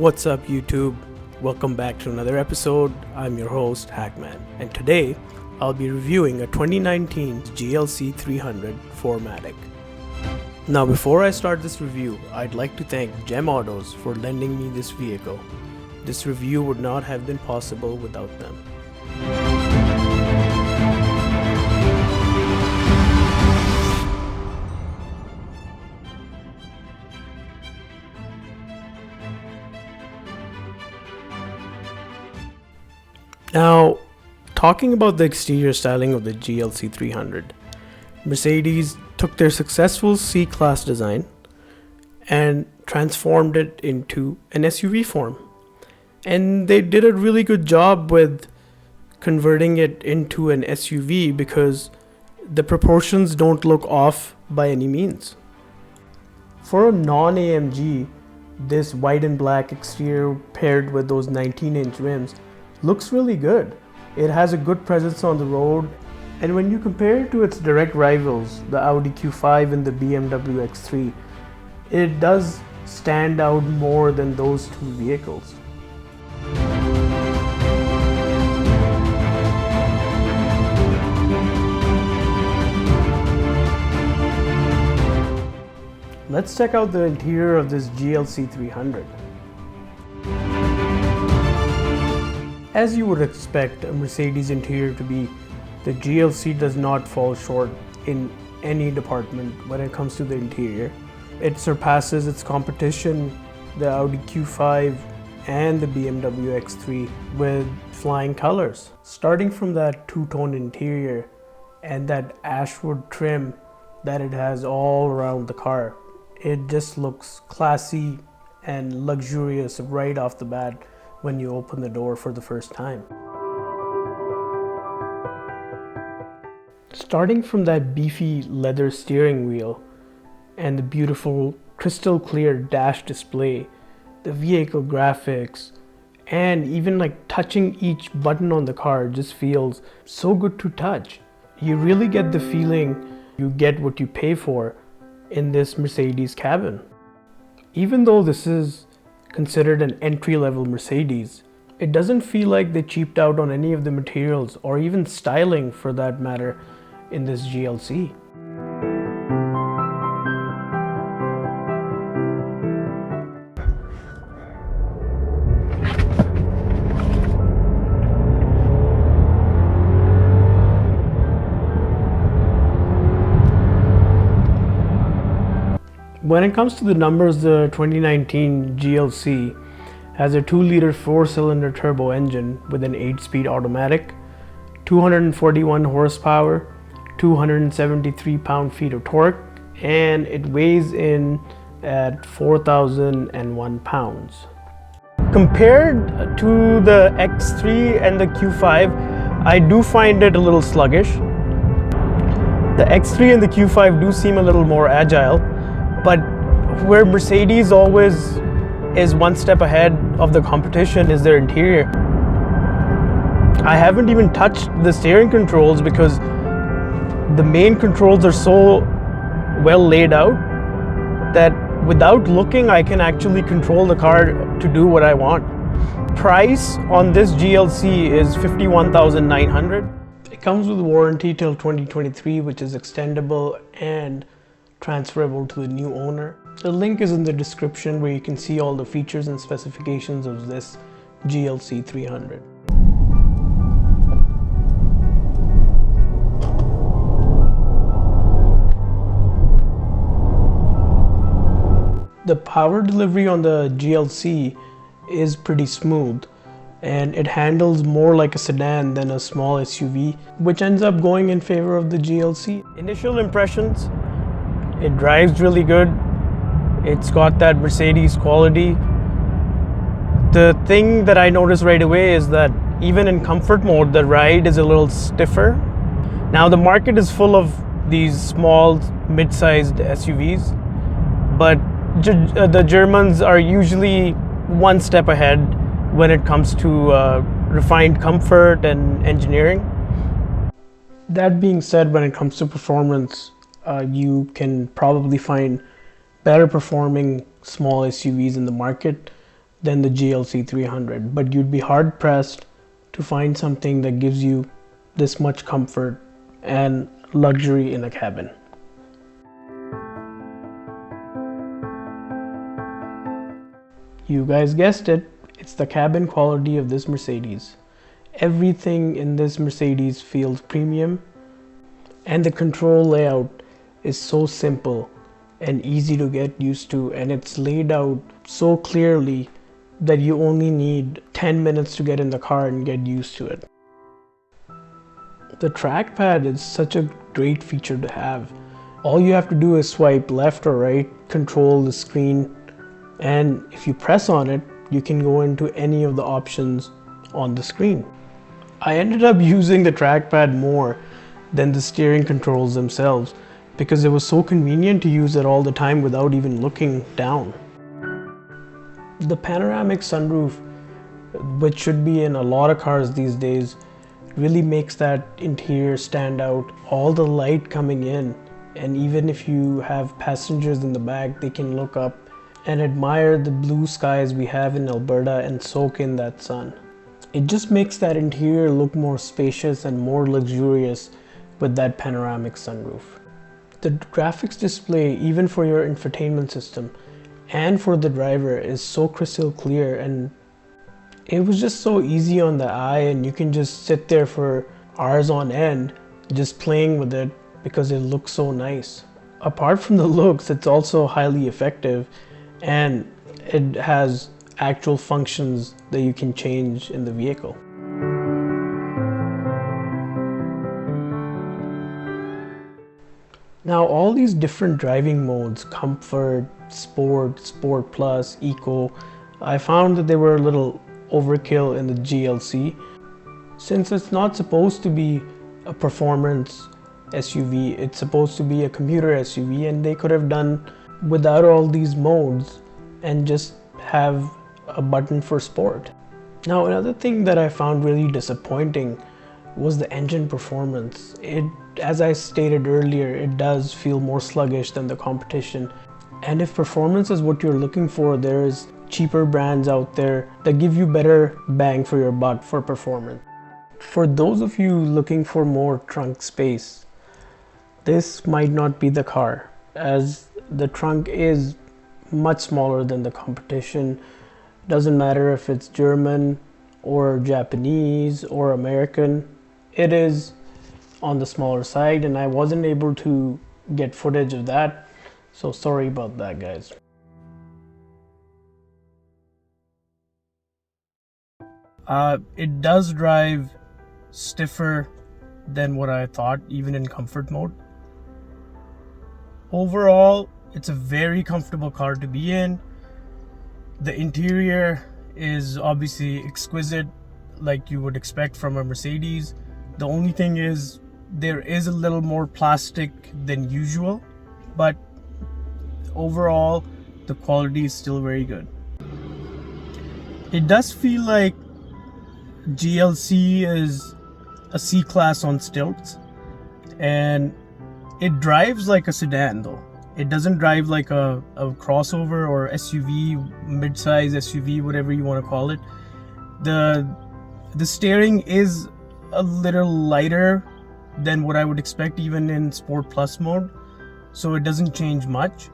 What's up YouTube? Welcome back to another episode. I'm your host HAKMAN, and today I'll be reviewing a 2019 GLC 300 4matic. Now before I start this review, I'd like to thank Gem Autos for lending me this vehicle. This review would not have been possible without them. Now, talking about the exterior styling of the GLC 300, Mercedes took their successful C-Class design and transformed it into an SUV form. And they did a really good job with converting it into an SUV because the proportions don't look off by any means. For a non-AMG, this white and black exterior paired with those 19-inch rims looks really good. It has a good presence on the road, and when you compare it to its direct rivals, the Audi Q5 and the BMW X3, it does stand out more than those two vehicles. Let's check out the interior of this GLC 300. As you would expect a Mercedes interior to be, the GLC does not fall short in any department when it comes to the interior. It surpasses its competition, the Audi Q5 and the BMW X3, with flying colors. Starting from that two-tone interior and that ashwood trim that it has all around the car, it just looks classy and luxurious right off the bat when you open the door for the first time. Starting from that beefy leather steering wheel and the beautiful crystal clear dash display, the vehicle graphics, and even like touching each button on the car just feels so good to touch. You really get the feeling you get what you pay for in this Mercedes cabin. Even though this is considered an entry-level Mercedes, it doesn't feel like they cheaped out on any of the materials or even styling for that matter in this GLC. When it comes to the numbers, the 2019 GLC has a 2-liter 4-cylinder turbo engine with an 8-speed automatic, 241 horsepower, 273 pound-feet of torque, and it weighs in at 4,001 pounds. Compared to the X3 and the Q5, I do find it a little sluggish. The X3 and the Q5 do seem a little more agile, but where Mercedes always is one step ahead of the competition is their interior. I haven't even touched the steering controls because the main controls are so well laid out that without looking I can actually control the car to do what I want. Price on this GLC is $51,900. It comes with warranty till 2023, which is extendable and transferable to the new owner. The link is in the description where you can see all the features and specifications of this GLC 300. The power delivery on the GLC is pretty smooth, and it handles more like a sedan than a small SUV, which ends up going in favor of the GLC. Initial impressions: it drives really good. It's got that Mercedes quality. The thing that I noticed right away is that even in comfort mode, the ride is a little stiffer. Now the market is full of these small, mid-sized SUVs, but the Germans are usually one step ahead when it comes to refined comfort and engineering. That being said, when it comes to performance, you can probably find better performing small SUVs in the market, than the GLC 300, but you'd be hard pressed to find something that gives you this much comfort and luxury in a cabin. You guys guessed it, it's the cabin quality of this Mercedes. Everything in this Mercedes feels premium, and the control layout is so simple and easy to get used to, and it's laid out so clearly that you only need 10 minutes to get in the car and get used to it. The trackpad is such a great feature to have. All you have to do is swipe left or right, control the screen, and if you press on it, you can go into any of the options on the screen. I ended up using the trackpad more than the steering controls themselves because it was so convenient to use it all the time without even looking down. The panoramic sunroof, which should be in a lot of cars these days, really makes that interior stand out. All the light coming in, and even if you have passengers in the back, they can look up and admire the blue skies we have in Alberta and soak in that sun. It just makes that interior look more spacious and more luxurious with that panoramic sunroof. The graphics display, even for your infotainment system and for the driver, is so crystal clear, and it was just so easy on the eye, and you can just sit there for hours on end just playing with it because it looks so nice. Apart from the looks, it's also highly effective, and it has actual functions that you can change in the vehicle. Now, all these different driving modes, comfort, sport, sport plus, eco, I found that they were a little overkill in the GLC. Since it's not supposed to be a performance SUV, it's supposed to be a commuter SUV, and they could have done without all these modes and just have a button for sport. Now, another thing that I found really disappointing was the engine performance. As I stated earlier, it does feel more sluggish than the competition. And if performance is what you're looking for, there's cheaper brands out there that give you better bang for your buck for performance. For those of you looking for more trunk space, this might not be the car, as the trunk is much smaller than the competition. Doesn't matter if it's German or Japanese or American, it is on the smaller side, and I wasn't able to get footage of that, so sorry about that, guys. It does drive stiffer than what I thought, even in comfort mode. Overall, it's a very comfortable car to be in. The interior is obviously exquisite, like you would expect from a Mercedes. The only thing is there is a little more plastic than usual, but overall the quality is still very good. It does feel like GLC is a C-Class on stilts, and it drives like a sedan though. It doesn't drive like a crossover or SUV, mid-size SUV, whatever you want to call it. The steering is a little lighter than what I would expect even in Sport Plus mode, so it doesn't change much.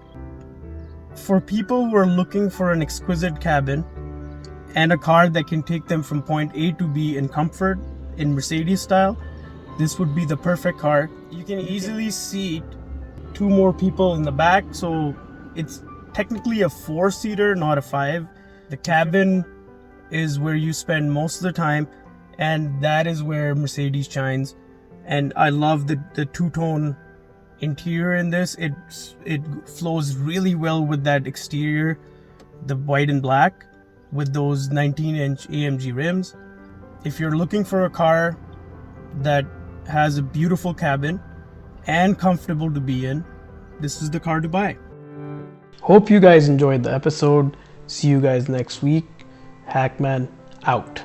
For people who are looking for an exquisite cabin and a car that can take them from point A to B in comfort in Mercedes style, this would be the perfect car. You can easily seat 2 more people in the back, so it's technically a 4-seater, not a 5. The cabin is where you spend most of the time, and that is where Mercedes shines. And I love the two-tone interior in this. It flows really well with that exterior, the white and black, with those 19-inch AMG rims. If you're looking for a car that has a beautiful cabin and comfortable to be in, this is the car to buy. Hope you guys enjoyed the episode. See you guys next week. HAKMAN out.